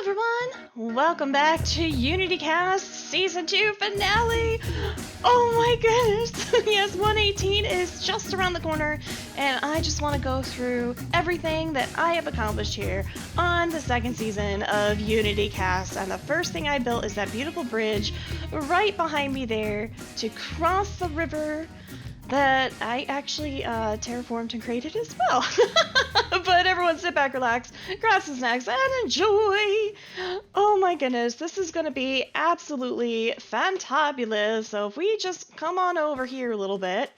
everyone! Welcome back to UnityCast Season 2 finale! Oh my goodness! Yes, 118 is just around the corner, and I just want to go through everything that I have accomplished here on the second season of UnityCast. And the first thing I built is that beautiful bridge right behind me there to cross the river that I actually terraformed and created as well. But everyone sit back, relax, grab some snacks, and enjoy! Oh my goodness, this is going to be absolutely fantabulous. So if we just come on over here a little bit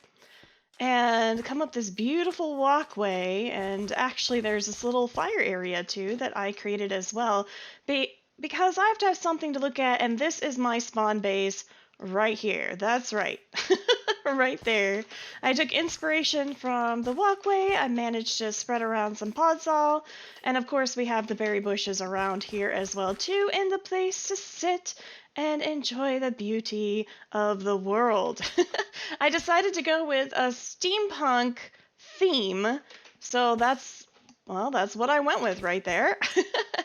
and come up this beautiful walkway, and actually there's this little fire area too that I created as well, because I have to have something to look at, and this is my spawn base right here. That's right. Right there. I took inspiration from the walkway. I managed to spread around some podzol, and of course we have the berry bushes around here as well too, and the place to sit and enjoy the beauty of the world. I decided to go with a steampunk theme, so that's what I went with right there.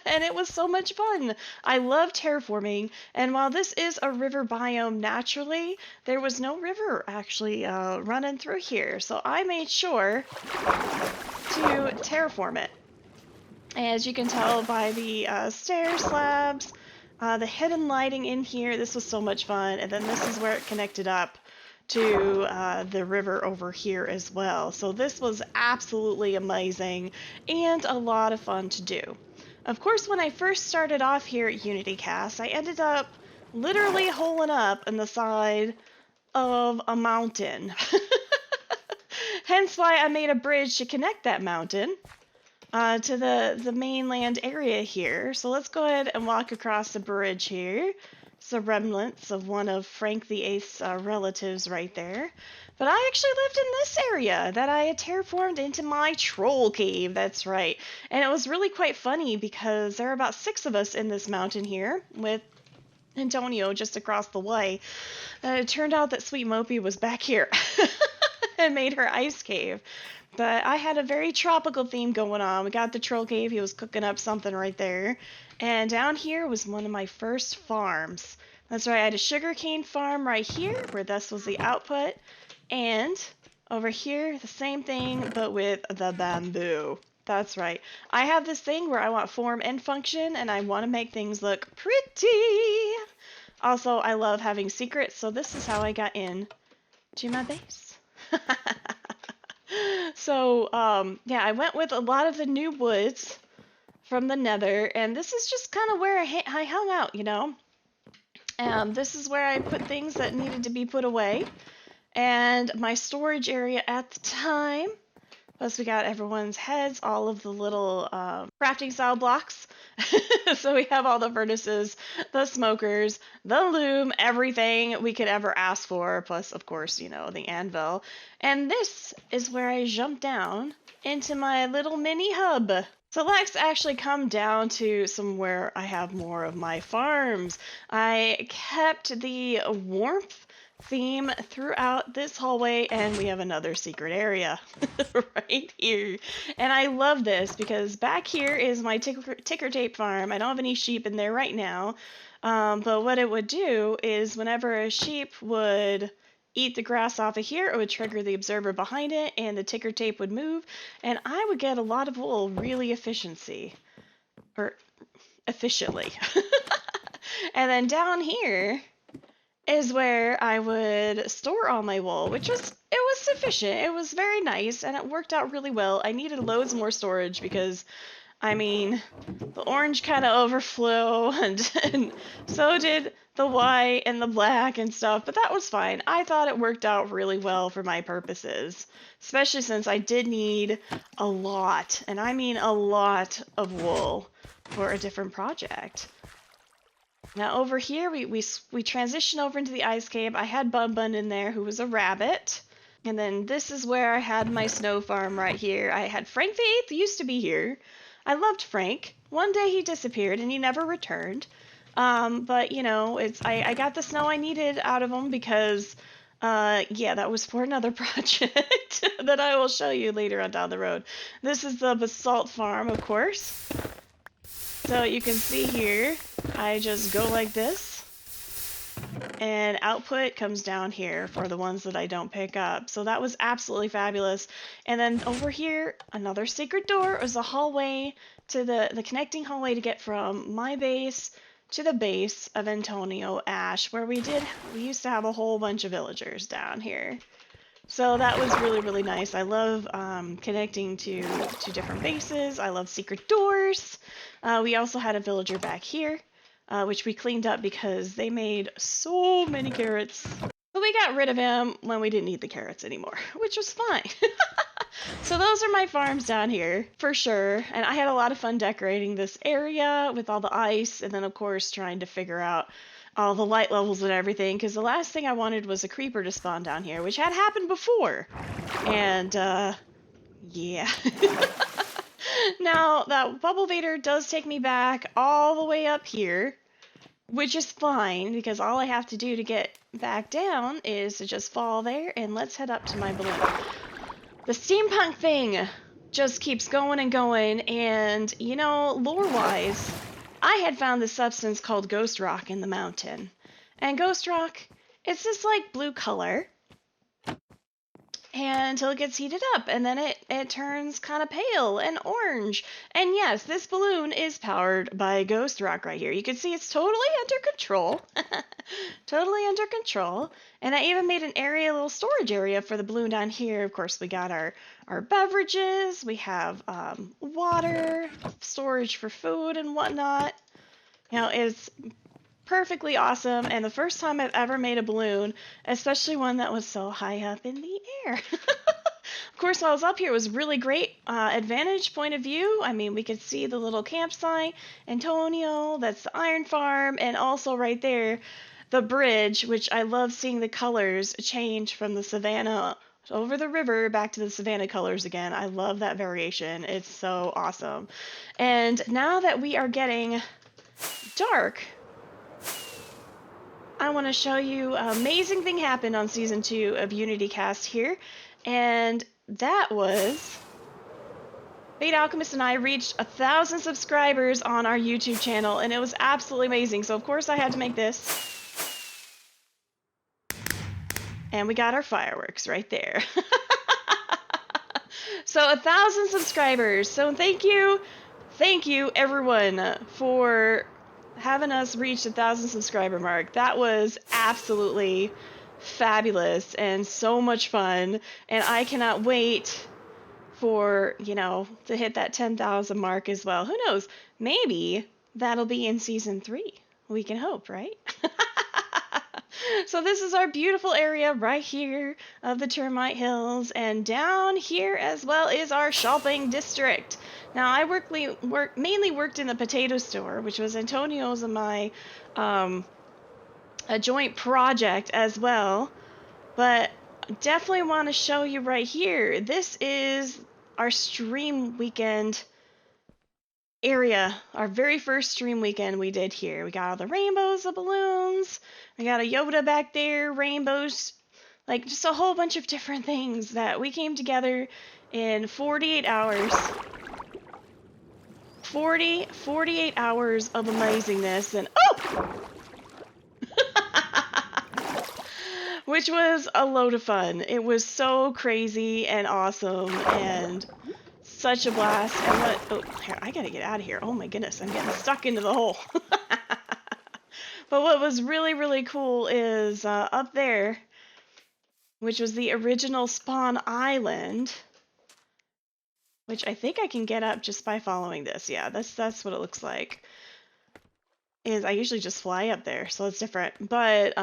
And it was so much fun. I love terraforming, and while this is a river biome naturally, there was no river actually running through here, so I made sure to terraform it. As you can tell by the stair slabs, the hidden lighting in here, this was so much fun, and then this is where it connected up to the river over here as well. So this was absolutely amazing and a lot of fun to do. Of course, when I first started off here at UnityCast, I ended up literally holing up in the side of a mountain. Hence why I made a bridge to connect that mountain to the mainland area here. So let's go ahead and walk across the bridge here. It's the remnants of one of Frank VIII's relatives right there. But I actually lived in this area that I had terraformed into my troll cave, that's right. And it was really quite funny because there are about 6 of us in this mountain here, with Antonio just across the way. It turned out that Sweet Mopey was back here and made her ice cave. But I had a very tropical theme going on. We got the troll cave, he was cooking up something right there. And down here was one of my first farms. That's right, I had a sugarcane farm right here, where this was the output. And over here, the same thing, but with the bamboo. That's right. I have this thing where I want form and function, and I want to make things look pretty. Also, I love having secrets, so this is how I got in to my base. So, yeah, I went with a lot of the new woods from the nether, and this is just kind of where I hung out, you know? This is where I put things that needed to be put away. And my storage area at the time, plus we got everyone's heads, all of the little crafting style blocks. So we have all the furnaces, the smokers, the loom, everything we could ever ask for, plus of course, you know, the anvil. And this is where I jumped down into my little mini hub. So let's actually come down to somewhere I have more of my farms. I kept the warmth theme throughout this hallway, and we have another secret area right here. And I love this because back here is my ticker tape farm. I don't have any sheep in there right now, but what it would do is whenever a sheep would eat the grass off of here, it would trigger the observer behind it, and the ticker tape would move, and I would get a lot of wool really efficiently. And then down here is where I would store all my wool, which was sufficient. It was very nice, and it worked out really well. I needed loads more storage because, I mean, the orange kind of overflew, and so did the white and the black and stuff, but that was fine. I thought it worked out really well for my purposes, especially since I did need a lot, and I mean a lot of wool for a different project. Now over here, we transitioned over into the ice cave. I had Bun Bun in there, who was a rabbit. And then this is where I had my snow farm right here. I had Frank VIII used to be here. I loved Frank. One day he disappeared and he never returned. But you know, I got the snow I needed out of him because, yeah, that was for another project that I will show you later on down the road. This is the basalt farm, of course. So you can see here, I just go like this, and output comes down here for the ones that I don't pick up. So that was absolutely fabulous. And then over here, another secret door is a hallway to the connecting hallway to get from my base to the base of Antonio Ash, where we used to have a whole bunch of villagers down here. So that was really, really nice. I love connecting to different bases. I love secret doors. We also had a villager back here, which we cleaned up because they made so many carrots. But we got rid of him when we didn't need the carrots anymore, which was fine. So those are my farms down here, for sure. And I had a lot of fun decorating this area with all the ice, and then of course trying to figure out all the light levels and everything, because the last thing I wanted was a creeper to spawn down here, which had happened before. And, yeah. Now, that bubble vader does take me back all the way up here, which is fine, because all I have to do to get back down is to just fall there, and let's head up to my balloon. The steampunk thing just keeps going and going, and, you know, lore-wise, I had found this substance called ghost rock in the mountain. And ghost rock, it's this, like, blue color, and until it gets heated up, and then it turns kind of pale and orange. And yes, this balloon is powered by ghost rock right here. You can see it's totally under control. Totally under control. And I even made an area, a little storage area for the balloon down here. Of course, we got our beverages. We have water, storage for food and whatnot. You know, it's perfectly awesome, and the first time I've ever made a balloon, especially one that was so high up in the air. Of course, while I was up here, it was really great advantage point of view. I mean, we could see the little campsite, Antonio, that's the iron farm, and also right there, the bridge, which I love seeing the colors change from the savannah over the river back to the savannah colors again. I love that variation. It's so awesome. And now that we are getting dark, I want to show you an amazing thing happened on Season 2 of UnityCast here, and that was Fate Alchemist and I reached 1,000 subscribers on our YouTube channel, and it was absolutely amazing. So of course I had to make this. And we got our fireworks right there. So 1,000 subscribers. So thank you everyone for having us reach the 1,000 subscriber mark. That was absolutely fabulous and so much fun, and I cannot wait for, you know, to hit that 10,000 mark as well. Who knows? Maybe that'll be in Season 3. We can hope, right? So this is our beautiful area right here of the Termite Hills, and down here as well is our shopping district. Now I mainly worked in the potato store, which was Antonio's and my a joint project as well, but definitely want to show you right here. This is our stream weekend area, our very first stream weekend we did here. We got all the rainbows of balloons, we got a Yoda back there, rainbows, like just a whole bunch of different things that we came together in 48 hours. 48 hours of amazingness, and which was a load of fun. It was so crazy and awesome and such a blast. And here, I gotta get out of here. Oh my goodness, I'm getting stuck into the hole. But what was really, really cool is up there, which was the original spawn island, which I think I can get up just by following this. Yeah, that's what it looks like. I usually just fly up there, so it's different. But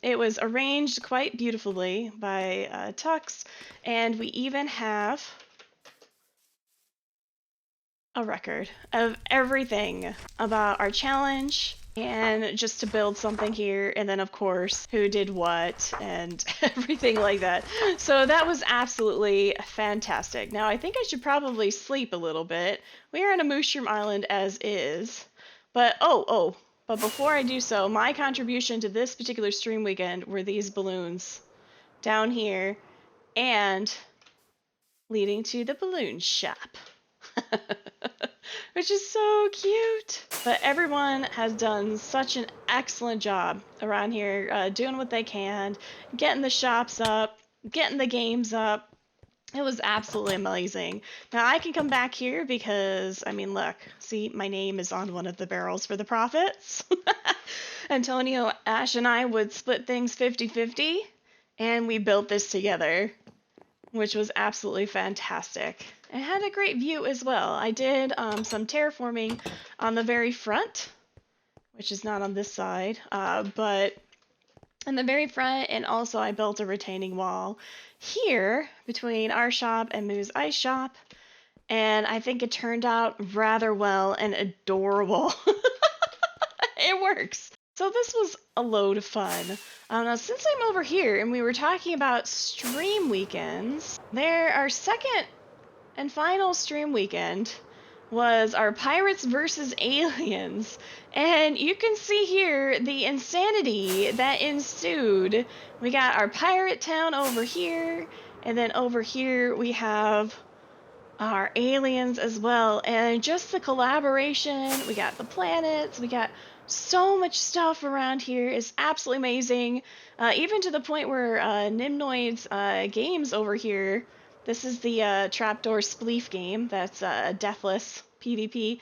it was arranged quite beautifully by Tux, and we even have a record of everything about our challenge and just to build something here, and then of course who did what and everything like that. So that was absolutely fantastic. Now I think I should probably sleep a little bit. We are on a mushroom island as is, but but before I do so, my contribution to this particular stream weekend were these balloons down here and leading to the balloon shop. which is so cute. But everyone has done such an excellent job around here, doing what they can, getting the shops up, getting the games up. It was absolutely amazing. Now I can come back here because, I mean, look, see, my name is on one of the barrels for the profits. Antonio, Ash, and I would split things 50-50, and we built this together, which was absolutely fantastic. It had a great view as well. I did some terraforming on the very front, which is not on this side, but in the very front, and also I built a retaining wall here between our shop and Moo's Ice Shop, and I think it turned out rather well and adorable. It works. So this was a load of fun. Now, since I'm over here and we were talking about stream weekends, our second and final stream weekend was our Pirates versus Aliens. And you can see here the insanity that ensued. We got our pirate town over here, and then over here we have our aliens as well. And just the collaboration, we got the planets, we got so much stuff around here is absolutely amazing. Even to the point where Nimnoid's games over here, this is the Trapdoor Spleef game that's deathless PvP,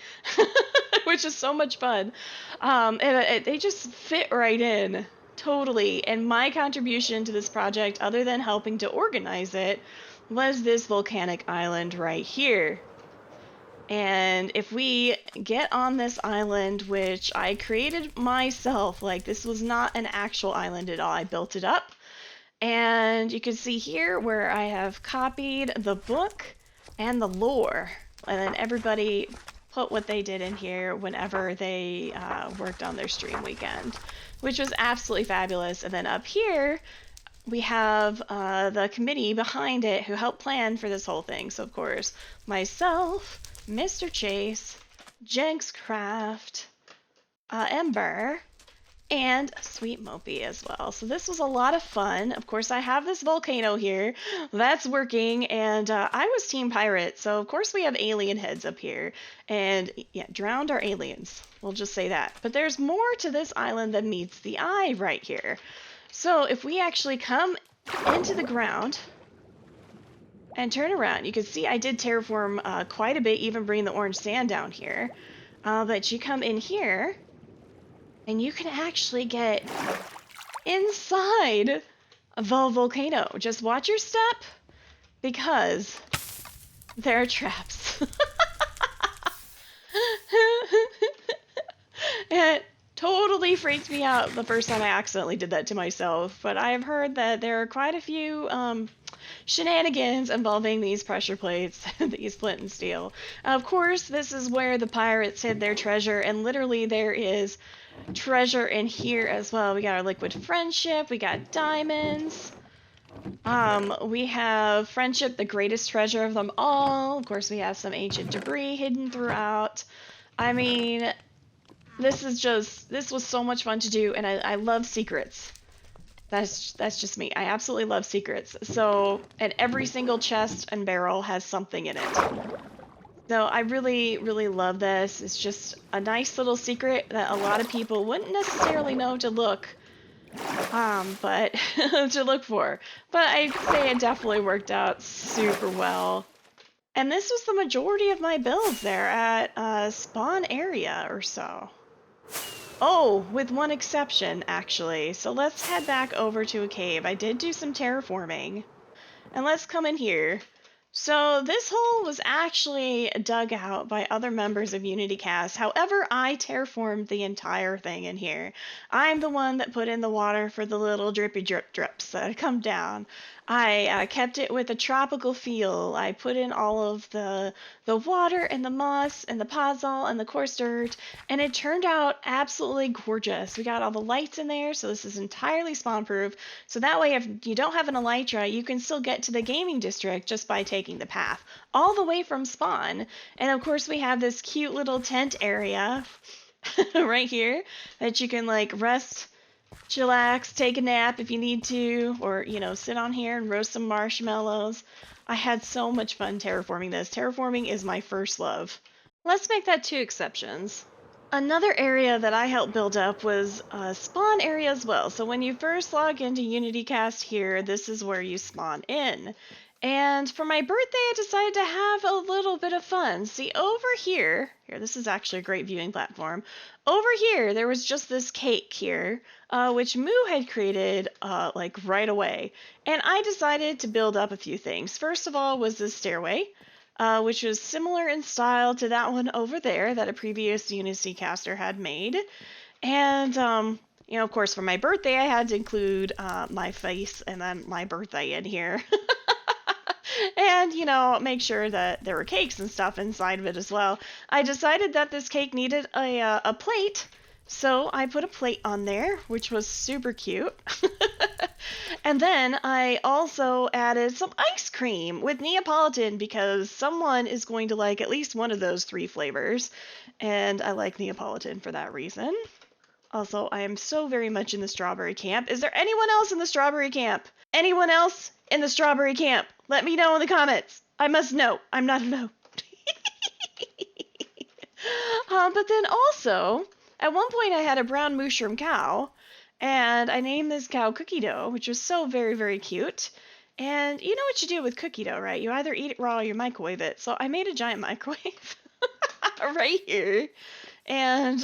which is so much fun. They just fit right in, totally. And my contribution to this project, other than helping to organize it, was this volcanic island right here. And if we get on this island, which I created myself, like this was not an actual island at all, I built it up. And you can see here where I have copied the book and the lore. And then everybody put what they did in here whenever they worked on their stream weekend, which was absolutely fabulous. And then up here, we have the committee behind it who helped plan for this whole thing. So, of course, myself, Mr. Chase, Jenks Craft, Ember, and Sweet Mopey as well. So this was a lot of fun. Of course, I have this volcano here that's working, and I was Team Pirate, so of course we have alien heads up here. And yeah, drowned our aliens. We'll just say that. But there's more to this island than meets the eye right here. So if we actually come into the ground and turn around, you can see I did terraform quite a bit, even bring the orange sand down here. But you come in here, and you can actually get inside the volcano. Just watch your step, because there are traps. It totally freaked me out the first time I accidentally did that to myself, but I've heard that there are quite a few shenanigans involving these pressure plates, these flint and steel. Of course, this is where the pirates hid their treasure, and literally there is treasure in here as well. We got our liquid friendship, we got diamonds, we have friendship, the greatest treasure of them all. Of course, we have some ancient debris hidden throughout. I mean, this was so much fun to do, and I love secrets. That's just me. I absolutely love secrets. So, and every single chest and barrel has something in it. So I really, really love this. It's just a nice little secret that a lot of people wouldn't necessarily know to look, but to look for. But I'd say it definitely worked out super well. And this was the majority of my builds there at spawn area or so. Oh, with one exception, actually. So let's head back over to a cave. I did do some terraforming. And let's come in here. So this hole was actually dug out by other members of UnityCast. However, I terraformed the entire thing in here. I'm the one that put in the water for the little drippy drips that come down. I kept it with a tropical feel. I put in all of the water and the moss and the podzol and the coarse dirt, and it turned out absolutely gorgeous. We got all the lights in there, so this is entirely spawn proof. So that way, if you don't have an elytra, you can still get to the gaming district just by taking the path all the way from spawn. And of course, we have this cute little tent area right here that you can like rest, chillax, take a nap if you need to, or, you know, sit on here and roast some marshmallows. I had so much fun terraforming this. Terraforming is my first love. Let's make that 2 exceptions. Another area that I helped build up was a spawn area as well. So when you first log into UnityCast here, this is where you spawn in. And for my birthday, I decided to have a little bit of fun. See, over here, this is actually a great viewing platform. Over here, there was just this cake here, which Moo had created like right away. And I decided to build up a few things. First of all was this stairway. Which was similar in style to that one over there that a previous UnityCaster had made. And, you know, of course, for my birthday, I had to include my face and then my birthday in here. And, you know, make sure that there were cakes and stuff inside of it as well. I decided that this cake needed a plate, so I put a plate on there, which was super cute. And then I also added some ice cream with Neapolitan because someone is going to like at least one of those 3 flavors. And I like Neapolitan for that reason. Also, I am so very much in the strawberry camp. Is there anyone else in the strawberry camp? Anyone else in the strawberry camp? Let me know in the comments. I must know. I'm not alone. But then also, at one point I had a brown mushroom cow, and I named this cow Cookie Dough, which was so very, very cute. And you know what you do with cookie dough, right? You either eat it raw or you microwave it. So I made a giant microwave right here. And,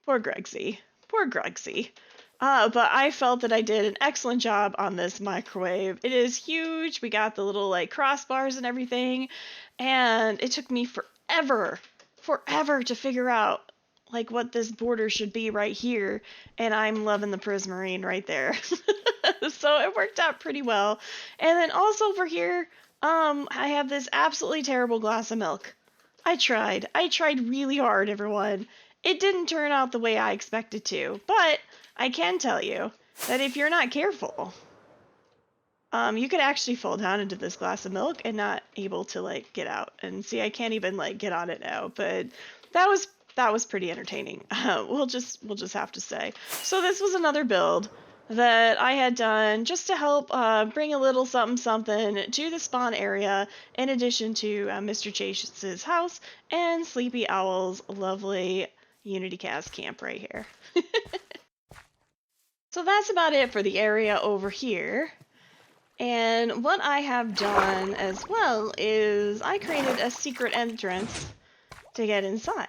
poor Gregsy. Poor Gregsy. But I felt that I did an excellent job on this microwave. It is huge. We got the little like crossbars and everything. And it took me forever to figure out like what this border should be right here. And I'm loving the prismarine right there. So it worked out pretty well. And then also over here, I have this absolutely terrible glass of milk. I tried really hard, everyone. It didn't turn out the way I expected to, but I can tell you that if you're not careful, you could actually fall down into this glass of milk and not able to like get out. And see, I can't even like get on it now, but that was pretty entertaining. We'll just have to say. So this was another build that I had done just to help bring a little something to the spawn area, in addition to Mr. Chase's house and Sleepy Owl's lovely UnityCast camp right here. So that's about it for the area over here. And what I have done as well is I created a secret entrance to get inside.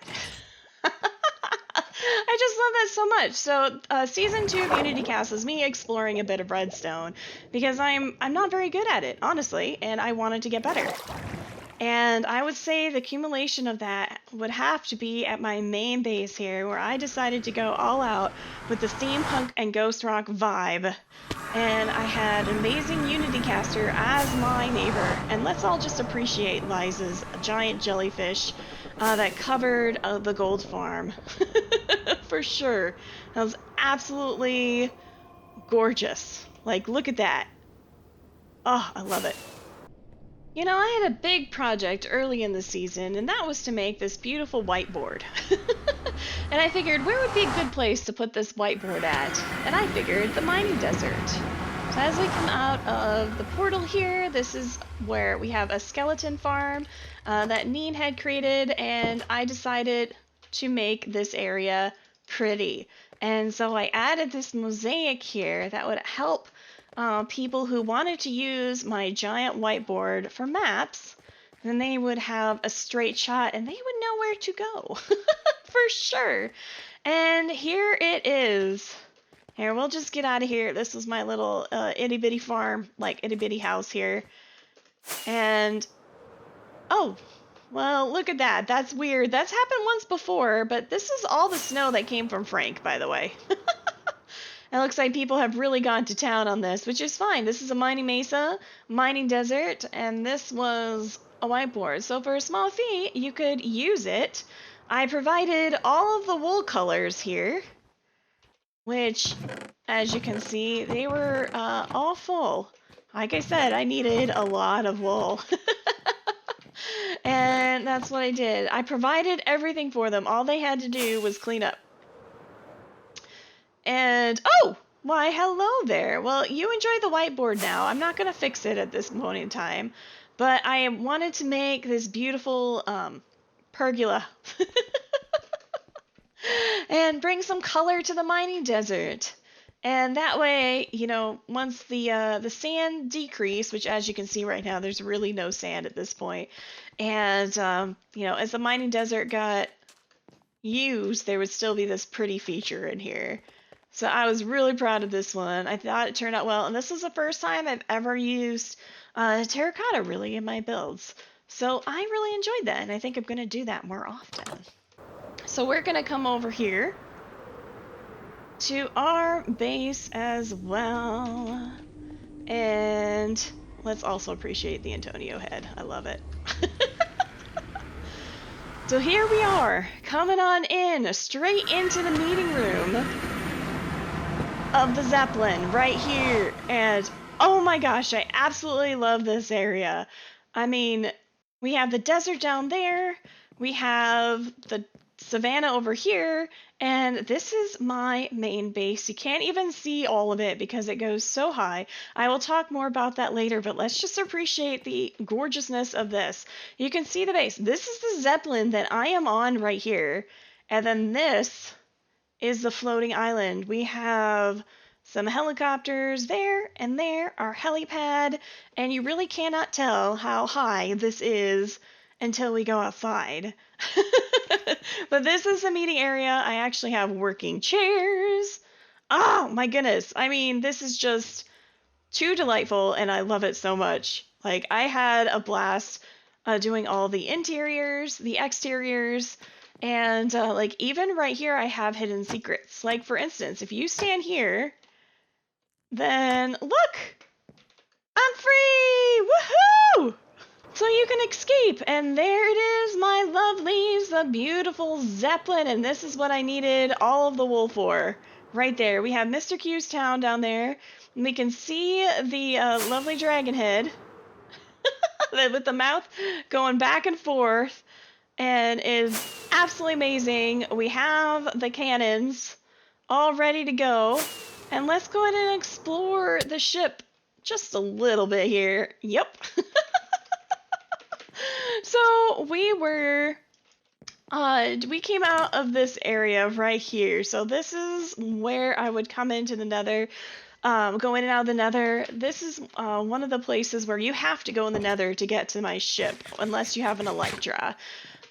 I just love that so much. So season 2 of UnityCast is me exploring a bit of redstone because I'm not very good at it, honestly, and I wanted to get better. And I would say the accumulation of that would have to be at my main base here, where I decided to go all out with the steampunk and ghost rock vibe. And I had an amazing UnityCaster as my neighbor. And let's all just appreciate Liza's giant jellyfish that covered the gold farm. For sure. That was absolutely gorgeous. Like, look at that. Oh, I love it. You know, I had a big project early in the season, and that was to make this beautiful whiteboard. And I figured, where would be a good place to put this whiteboard at? And I figured, the mining desert. So as we come out of the portal here, this is where we have a skeleton farm that Neen had created, and I decided to make this area pretty. And so I added this mosaic here that would help people who wanted to use my giant whiteboard for maps. Then they would have a straight shot and they would know where to go. For sure. And here it is. Here, we'll just get out of here. This is my little itty bitty farm, like itty bitty house here. And, oh, well, look at that. That's weird. That's happened once before, but this is all the snow that came from Frank, by the way. It looks like people have really gone to town on this, which is fine. This is a mining mesa, mining desert, and this was a whiteboard. So for a small fee, you could use it. I provided all of the wool colors here, which, as you can see, they were all full. Like I said, I needed a lot of wool. And that's what I did. I provided everything for them. All they had to do was clean up. And, oh, why, hello there. Well, you enjoy the whiteboard now. I'm not going to fix it at this moment in time. But I wanted to make this beautiful pergola and bring some color to the mining desert. And that way, you know, once the sand decreased, which as you can see right now, there's really no sand at this point, and you know, as the mining desert got used, there would still be this pretty feature in here. So I was really proud of this one. I thought it turned out well, and this was the first time I've ever used terracotta really in my builds. So I really enjoyed that, and I think I'm going to do that more often. So we're going to come over here to our base as well. And let's also appreciate the Antonio head. I love it. So here we are, coming on in, straight into the meeting room of the Zeppelin right here. And oh my gosh, I absolutely love this area. I mean, we have the desert down there, we have the savannah over here, and this is my main base. You can't even see all of it because it goes so high. I will talk more about that later, but let's just appreciate the gorgeousness of this. You can see the base. This is the Zeppelin that I am on right here, and then this is the floating island. We have some helicopters there, and there, our helipad, and you really cannot tell how high this is until we go outside. But this is the meeting area. I actually have working chairs. Oh my goodness. I mean, this is just too delightful, and I love it so much. Like, I had a blast doing all the interiors, the exteriors, and like even right here I have hidden secrets. Like, for instance, if you stand here, then look! I'm free! Woohoo! So you can escape, and there it is, my lovelies, the beautiful Zeppelin, and this is what I needed all of the wool for. Right there, we have Mr. Q's town down there, and we can see the lovely dragon head with the mouth going back and forth, and is absolutely amazing. We have the cannons all ready to go, and let's go ahead and explore the ship just a little bit here. Yep. So we came out of this area right here. So this is where I would come into the nether, go in and out of the nether. This is one of the places where you have to go in the nether to get to my ship, unless you have an elytra.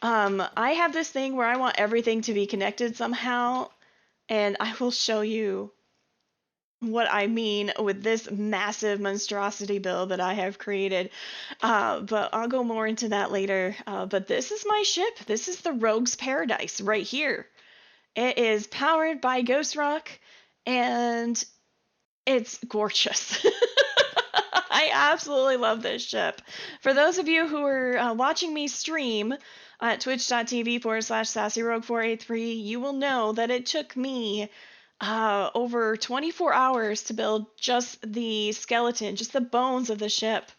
I have this thing where I want everything to be connected somehow, and I will show you what I mean with this massive monstrosity build that I have created, but I'll go more into that later. But this is my ship. This is the Rogue's Paradise right here. It is powered by Ghost Rock, and it's gorgeous. I absolutely love this ship. For those of you who are watching me stream at twitch.tv/sassyrogue483, you will know that it took me over 24 hours to build just the skeleton, just the bones of the ship.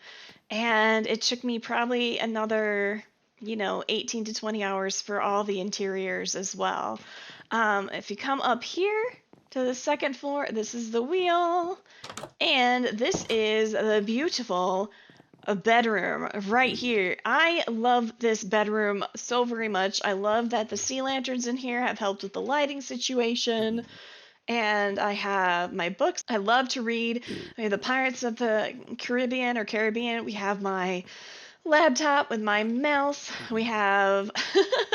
And it took me probably another, 18 to 20 hours for all the interiors as well. If you come up here to the second floor, this is the wheel. And this is the beautiful bedroom right here. I love this bedroom so very much. I love that the sea lanterns in here have helped with the lighting situation. And I have my books. I love to read. We have the Pirates of the Caribbean. We have my laptop with my mouse. We have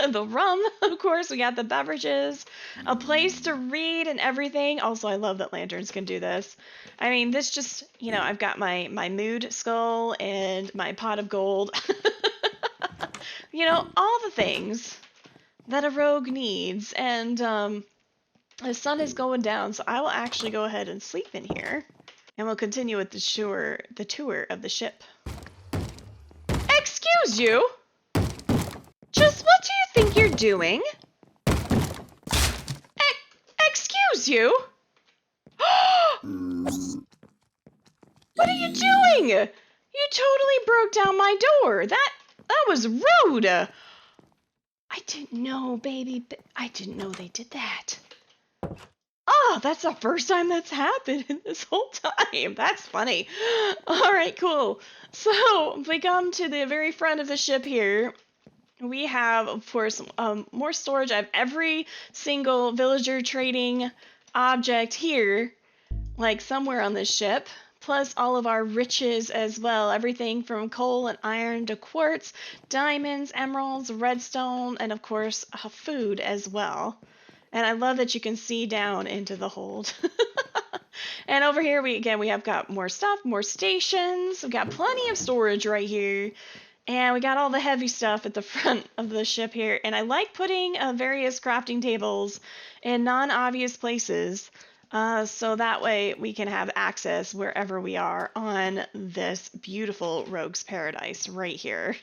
the rum, of course. We got the beverages, a place to read and everything. Also, I love that lanterns can do this. I mean, this just, I've got my mood skull and my pot of gold. All the things that a rogue needs. And, the sun is going down, so I will actually go ahead and sleep in here. And we'll continue with the tour of the ship. Excuse you? Just what do you think you're doing? Excuse you? What are you doing? You totally broke down my door. That was rude. I didn't know, baby. I didn't know they did that. Oh, that's the first time that's happened in this whole time. That's funny. All right, cool. So we come to the very front of the ship here. We have, of course, more storage. I have every single villager trading object here, like somewhere on this ship, plus all of our riches as well. Everything from coal and iron to quartz, diamonds, emeralds, redstone, and of course, food as well. And I love that you can see down into the hold. And over here, we have got more stuff, more stations. We've got plenty of storage right here. And we got all the heavy stuff at the front of the ship here. And I like putting various crafting tables in non-obvious places. So that way we can have access wherever we are on this beautiful Rogue's Paradise right here.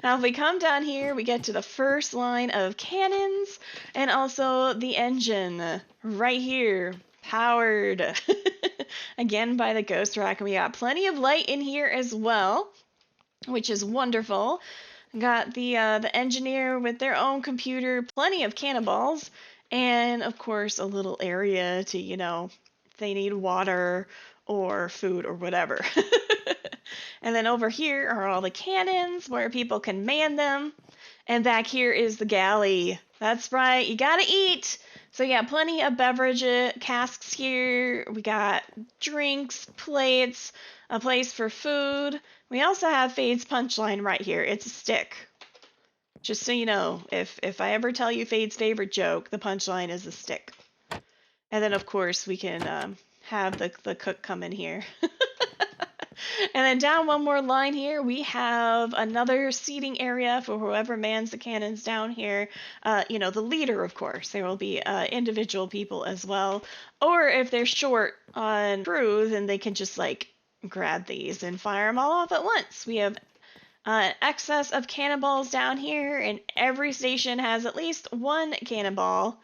Now if we come down here, we get to the first line of cannons and also the engine right here, powered again by the Ghost Rock. And we got plenty of light in here as well, which is wonderful. Got the engineer with their own computer, plenty of cannonballs, and of course a little area to, you know, if they need water or food or whatever. And then over here are all the cannons where people can man them. And back here is the galley. That's right, you gotta eat. So you got plenty of beverage casks here. We got drinks, plates, a place for food. We also have Fade's punchline right here. It's a stick. Just so you know, if I ever tell you Fade's favorite joke, the punchline is a stick. And then, of course, we can have the cook come in here. And then down one more line here, we have another seating area for whoever mans the cannons down here. You know, the leader, of course. There will be individual people as well. Or if they're short on crew, then they can just, like, grab these and fire them all off at once. We have excess of cannonballs down here, and every station has at least one cannonball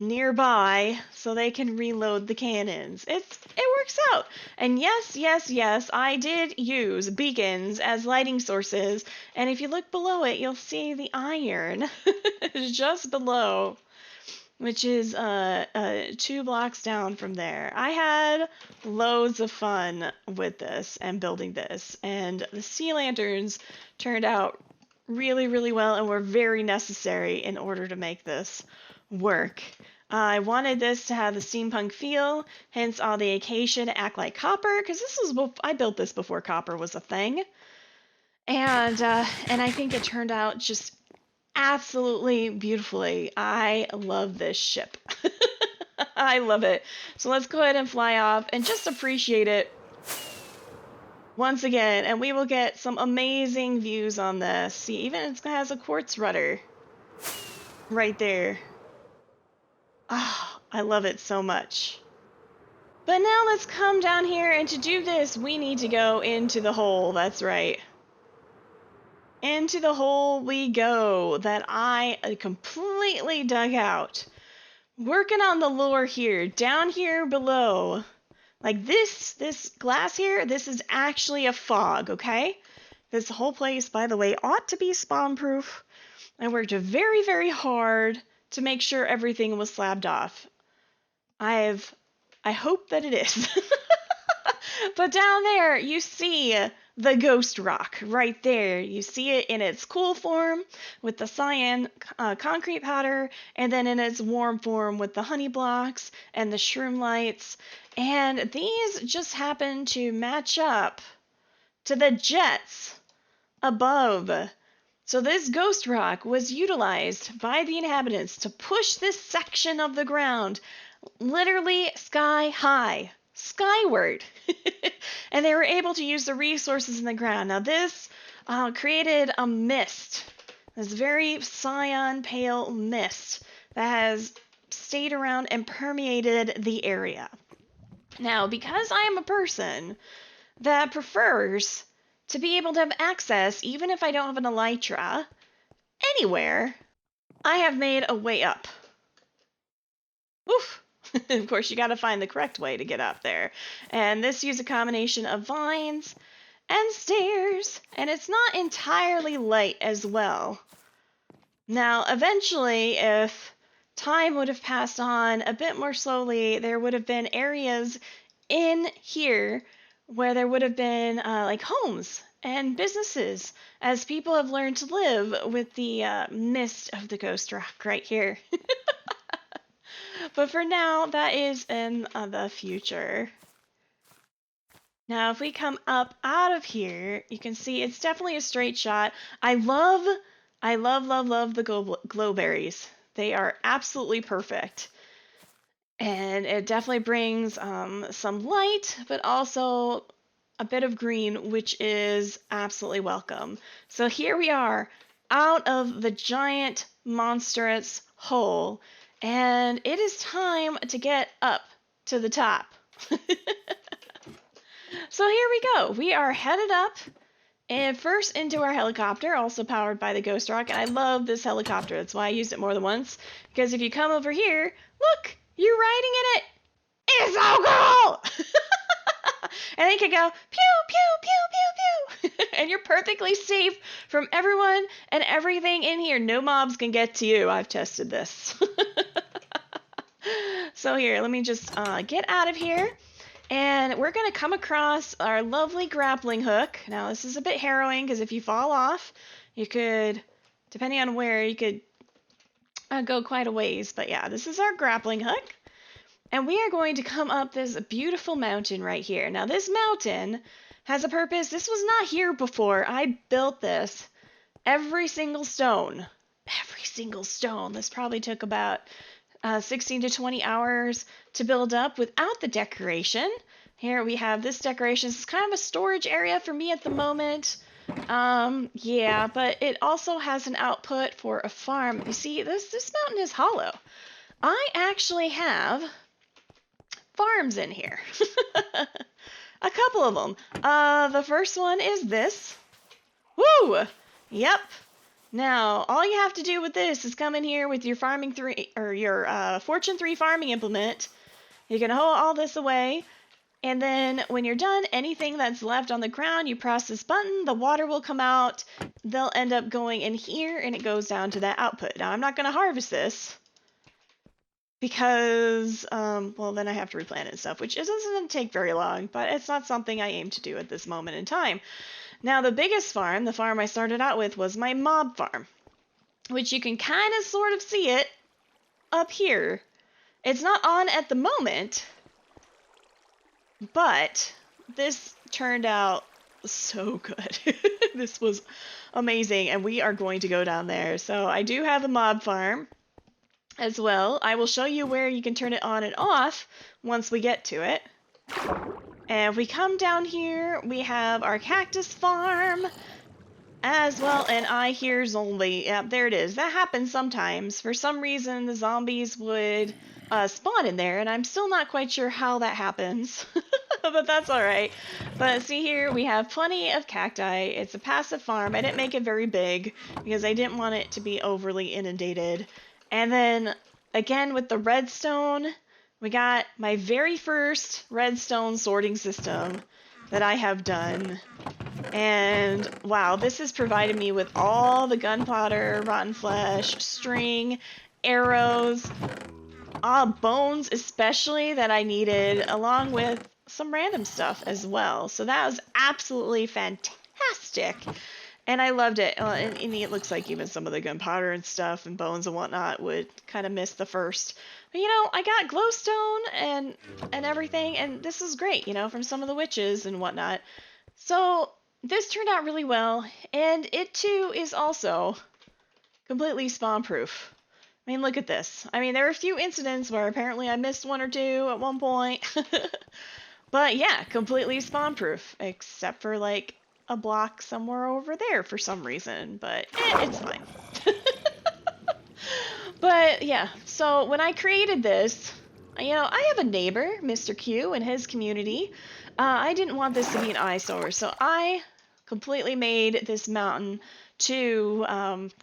nearby so they can reload the cannons. It works out. And yes, I did use beacons as lighting sources, and if you look below it, you'll see the iron just below, which is 2 blocks down from there. I had loads of fun with this and building this, and the sea lanterns turned out really, really well and were very necessary in order to make this work. I wanted this to have the steampunk feel, hence all the acacia to act like copper, because I built this before copper was a thing, and I think it turned out just absolutely beautifully. I love this ship. I love it. So let's go ahead and fly off and just appreciate it once again, and we will get some amazing views on this. See, even it has a quartz rudder right there. Oh, I love it so much. But now let's come down here, and to do this, we need to go into the hole. That's right. Into the hole we go that I completely dug out. Working on the lore here, down here below. Like this glass here, this is actually a fog, okay? This whole place, by the way, ought to be spawn-proof. I worked very, very hard to make sure everything was slabbed off. I hope that it is. But down there, you see the ghost rock right there. You see it in its cool form with the cyan concrete powder, and then in its warm form with the honey blocks and the shroom lights. And these just happen to match up to the jets above. So this ghost rock was utilized by the inhabitants to push this section of the ground literally sky high, skyward. And they were able to use the resources in the ground. Now this created a mist, this very cyan pale mist that has stayed around and permeated the area. Now, because I am a person that prefers to be able to have access, even if I don't have an elytra, anywhere, I have made a way up. Oof! Of course, you gotta find the correct way to get up there. And this uses a combination of vines and stairs, and it's not entirely light as well. Now, eventually, if time would have passed on a bit more slowly, there would have been areas in here where there would have been like homes and businesses as people have learned to live with the mist of the ghost rock right here. But for now, that is in the future. Now, if we come up out of here, you can see it's definitely a straight shot. I love the glowberries. They are absolutely perfect. And it definitely brings some light, but also a bit of green, which is absolutely welcome. So here we are, out of the giant, monstrous hole, and it is time to get up to the top. So here we go. We are headed up, and first into our helicopter, also powered by the Ghost Rock. And I love this helicopter. That's why I used it more than once. Because if you come over here, look, you're riding in it. It's so cool! And then you can go pew, pew, pew, pew, pew. And you're perfectly safe from everyone and everything in here. No mobs can get to you. I've tested this. So here, let me just get out of here. And we're going to come across our lovely grappling hook. Now, this is a bit harrowing because if you fall off, you could, depending on where, you could go quite a ways. But yeah, this is our grappling hook. And we are going to come up this beautiful mountain right here. Now, this mountain has a purpose. This was not here before. I built this. Every single stone. Every single stone. This probably took about 16 to 20 hours to build up without the decoration. Here we have this decoration. This is kind of a storage area for me at the moment. Yeah, but it also has an output for a farm. You see, this mountain is hollow. I actually have farms in here. A couple of them. The first one is this. Woo! Yep. Now, all you have to do with this is come in here with your farming 3 or your Fortune 3 farming implement. You can haul all this away, and then when you're done, anything that's left on the ground, you press this button, the water will come out. They'll end up going in here, and it goes down to that output. Now, I'm not going to harvest this because, well, then I have to replant it and stuff, which doesn't take very long, but it's not something I aim to do at this moment in time. Now, the biggest farm, the farm I started out with, was my mob farm, which you can kind of sort of see it up here. It's not on at the moment, but this turned out so good. This was amazing, and we are going to go down there. So I do have a mob farm as well. I will show you where you can turn it on and off once we get to it. And if we come down here, we have our cactus farm as well, and I hear zombie. Yeah, there it is. That happens sometimes. For some reason, the zombies would spawn in there, and I'm still not quite sure how that happens. But that's alright. But see here, we have plenty of cacti. It's a passive farm. I didn't make it very big because I didn't want it to be overly inundated. And then, again, with the redstone, we got my very first redstone sorting system that I have done. And wow, this has provided me with all the gunpowder, rotten flesh, string, arrows, bones especially that I needed, along with some random stuff as well. So that was absolutely fantastic. And I loved it. And it looks like even some of the gunpowder and stuff and bones and whatnot would kind of miss the first. But, you know, I got glowstone and everything, and this is great, you know, from some of the witches and whatnot. So this turned out really well, and it too is also completely spawn-proof. I mean, look at this. I mean, there are a few incidents where apparently I missed one or two at one point. But yeah, completely spawn-proof, except for like a block somewhere over there for some reason, but it's fine. But yeah, so when I created this, you know, I have a neighbor, Mr. Q, and his community. I didn't want this to be an eyesore, so I completely made this mountain to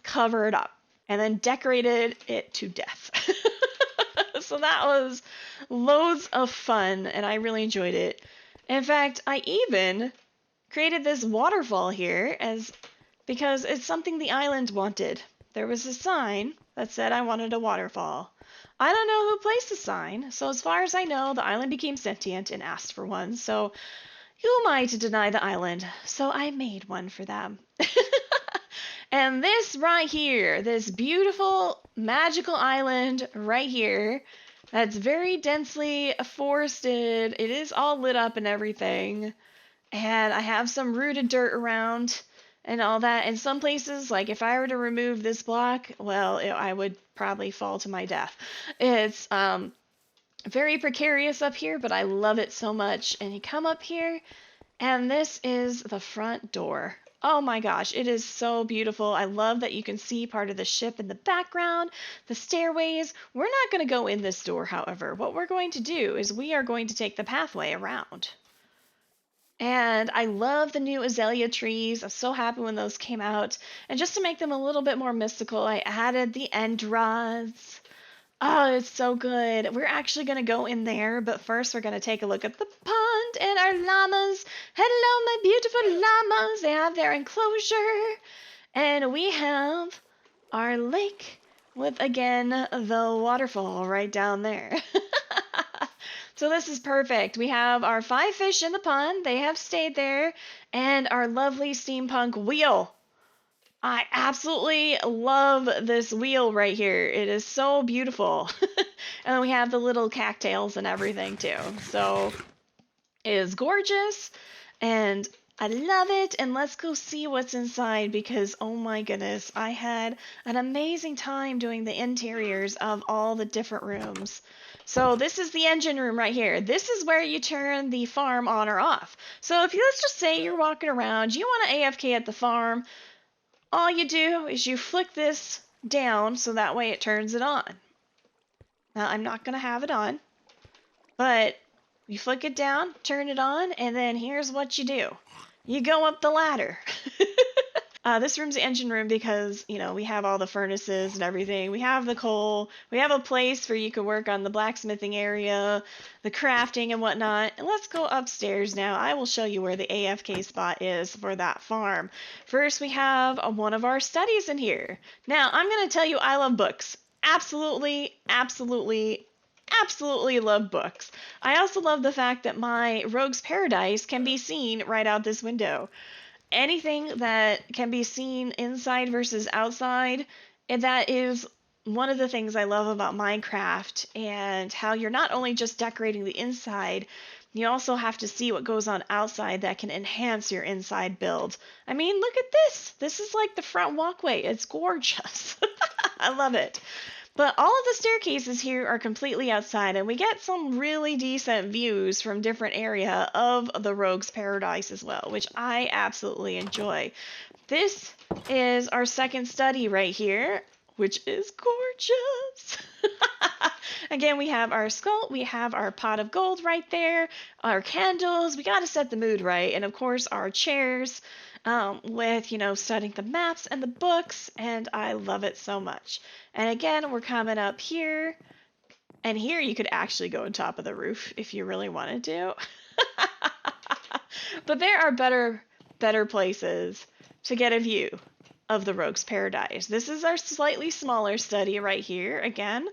cover it up and then decorated it to death. So that was loads of fun, and I really enjoyed it. In fact, I even created this waterfall here because it's something the island wanted. There was a sign that said I wanted a waterfall. I don't know who placed the sign, so as far as I know, the island became sentient and asked for one, so who am I to deny the island? So I made one for them. And this right here, this beautiful magical island right here, that's very densely forested. It is all lit up and everything. And I have some rooted dirt around and all that. In some places, like if I were to remove this block, well, I would probably fall to my death. It's very precarious up here, but I love it so much. And you come up here, and this is the front door. Oh my gosh, it is so beautiful. I love that you can see part of the ship in the background, the stairways. We're not going to go in this door, however. What we're going to do is we are going to take the pathway around. And I love the new azalea trees. I'm so happy when those came out. And just to make them a little bit more mystical, I added the end rods. Oh, it's so good. We're actually going to go in there, but first we're going to take a look at the pond and our llamas. Hello, my beautiful llamas. They have their enclosure. And we have our lake with, again, the waterfall right down there. So this is perfect. We have our 5 fish in the pond. They have stayed there. And our lovely steampunk wheel. I absolutely love this wheel right here. It is so beautiful. And then we have the little cattails and everything too. So it is gorgeous and I love it. And let's go see what's inside because, oh my goodness, I had an amazing time doing the interiors of all the different rooms. So this is the engine room right here. This is where you turn the farm on or off. So if you, let's just say you're walking around, you want to AFK at the farm, all you do is you flick this down so that way it turns it on. Now I'm not going to have it on, but you flick it down, turn it on, and then here's what you do. You go up the ladder. This room's the engine room because, you know, we have all the furnaces and everything. We have the coal. We have a place where you can work on the blacksmithing area, the crafting and whatnot. And let's go upstairs now. I will show you where the AFK spot is for that farm. First, we have one of our studies in here. Now, I'm going to tell you I love books. Absolutely, absolutely, absolutely love books. I also love the fact that my Rogue's Paradise can be seen right out this window. Anything that can be seen inside versus outside, and that is one of the things I love about Minecraft and how you're not only just decorating the inside, you also have to see what goes on outside that can enhance your inside build. I mean, look at this. This is like the front walkway. It's gorgeous. I love it. But all of the staircases here are completely outside, and we get some really decent views from different area of the Rogue's Paradise as well, which I absolutely enjoy. This is our second study right here, which is gorgeous. Again, we have our skull, we have our pot of gold right there, our candles, we got to set the mood right, and of course our chairs. With, you know, studying the maps and the books, and I love it so much. And again, we're coming up here, and here you could actually go on top of the roof if you really wanted to. But there are better places to get a view of the Rogue's Paradise. This is our slightly smaller study right here. Again,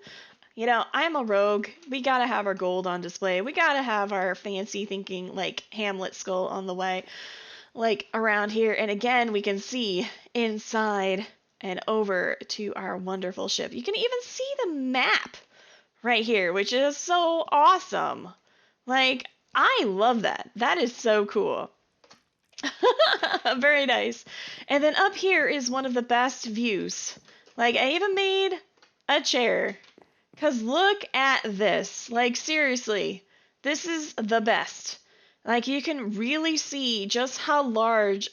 you know, I'm a rogue. We gotta have our gold on display. We gotta have our fancy thinking, like, Hamlet skull on the way. Like around here, and again we can see inside and over to our wonderful ship. You can even see the map right here, which is so awesome. Like, I love that. That is so cool. Very nice. And then up here is one of the best views. Like, I even made a chair. Because look at this. Like, seriously, this is the best. Like, you can really see just how large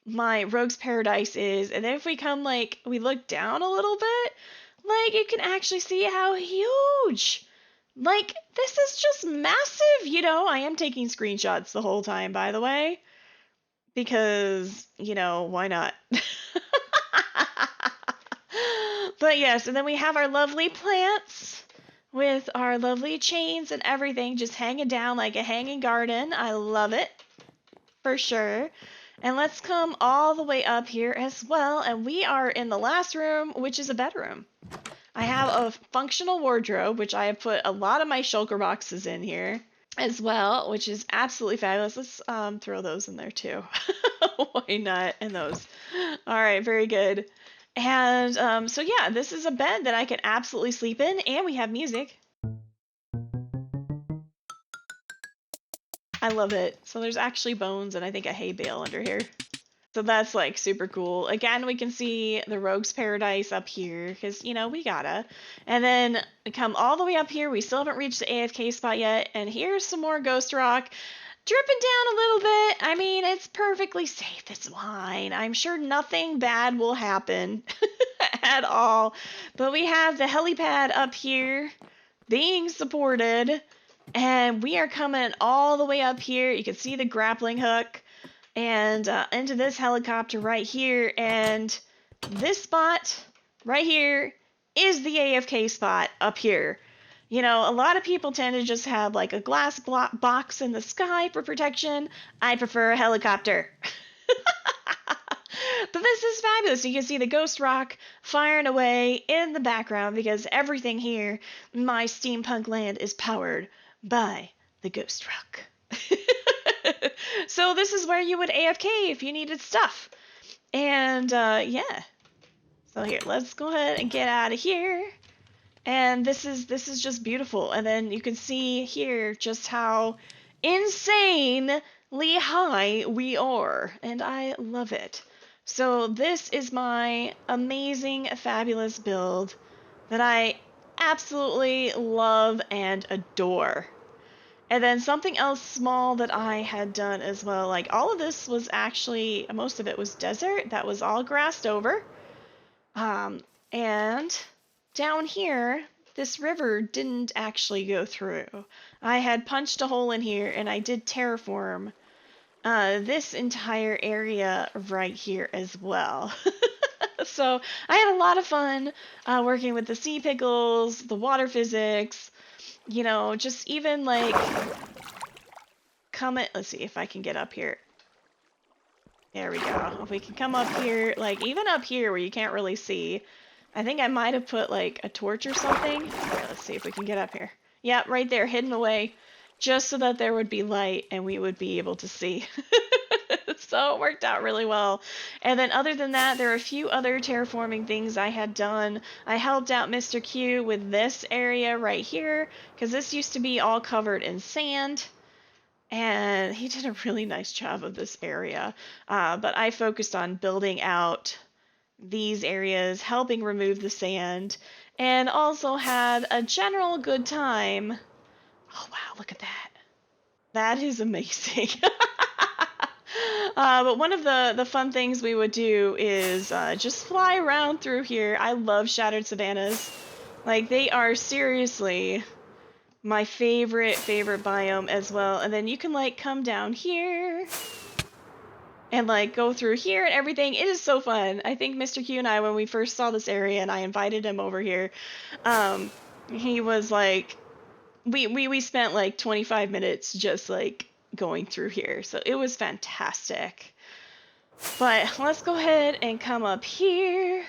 my Rogue's Paradise is. And then if we come, like, we look down a little bit, like, you can actually see how huge. Like, this is just massive, you know. I am taking screenshots the whole time, by the way. Because, you know, why not? But yes, and then we have our lovely plants. With our lovely chains and everything just hanging down like a hanging garden. I love it. For sure. And let's come all the way up here as well. And we are in the last room, which is a bedroom. I have a functional wardrobe, which I have put a lot of my shulker boxes in here as well, which is absolutely fabulous. Let's throw those in there too. Why not? And those. All right, very good. And so yeah, this is a bed that I can absolutely sleep in, and we have music. I love it. So there's actually bones and I think a hay bale under here. So that's like super cool. Again, we can see the Rogue's Paradise up here because, you know, we gotta. And then come all the way up here. We still haven't reached the AFK spot yet. And here's some more Ghost Rock. Dripping down a little bit. I mean, it's perfectly safe. It's fine. I'm sure nothing bad will happen at all. But we have the helipad up here being supported. And we are coming all the way up here. You can see the grappling hook. And into this helicopter right here, and this spot right here is the AFK spot up here. You know, a lot of people tend to just have like a glass box in the sky for protection. I prefer a helicopter. But this is fabulous. You can see the Ghost Rock firing away in the background because everything here in my steampunk land is powered by the Ghost Rock. So this is where you would AFK if you needed stuff. And yeah. So here, let's go ahead and get out of here. And this is just beautiful. And then you can see here just how insanely high we are. And I love it. So this is my amazing, fabulous build that I absolutely love and adore. And then something else small that I had done as well, like all of this was actually, most of it was desert. That was all grassed over. And down here, this river didn't actually go through. I had punched a hole in here and I did terraform this entire area right here as well. So I had a lot of fun working with the sea pickles, the water physics, you know, just even like let's see if I can get up here. There we go. If we can come up here, like even up here where you can't really see, I think I might have put like a torch or something. Here, let's see if we can get up here. Yeah, right there, hidden away, just so that there would be light and we would be able to see. So it worked out really well. And then other than that, there are a few other terraforming things I had done. I helped out Mr. Q with this area right here, because this used to be all covered in sand. And he did a really nice job of this area. But I focused on building out these areas, helping remove the sand, and also had a general good time. Oh, wow, look at that. That is amazing. But one of the fun things we would do is just fly around through here. I love Shattered Savannas. Like, they are seriously my favorite biome as well. And then you can, like, come down here and, like, go through here and everything. It is so fun. I think Mr. Q and I, when we first saw this area and I invited him over here, he was like, we spent, like, 25 minutes just, like, going through here. So it was fantastic. But let's go ahead and come up here.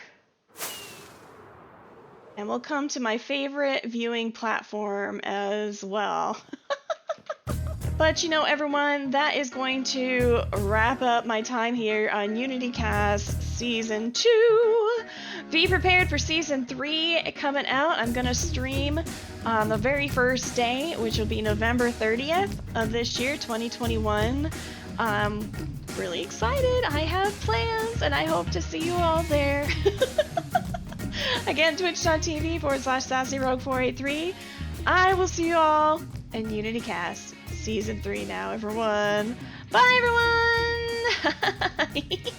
And we'll come to my favorite viewing platform as well. But you know, everyone, that is going to wrap up my time here on UnityCast Season 2. Be prepared for Season 3 coming out. I'm going to stream on the very first day, which will be November 30th of this year, 2021. I'm really excited. I have plans, and I hope to see you all there. Again, twitch.tv/sassyrogue483. I will see you all in UnityCast Season 3 now, everyone. Bye, everyone!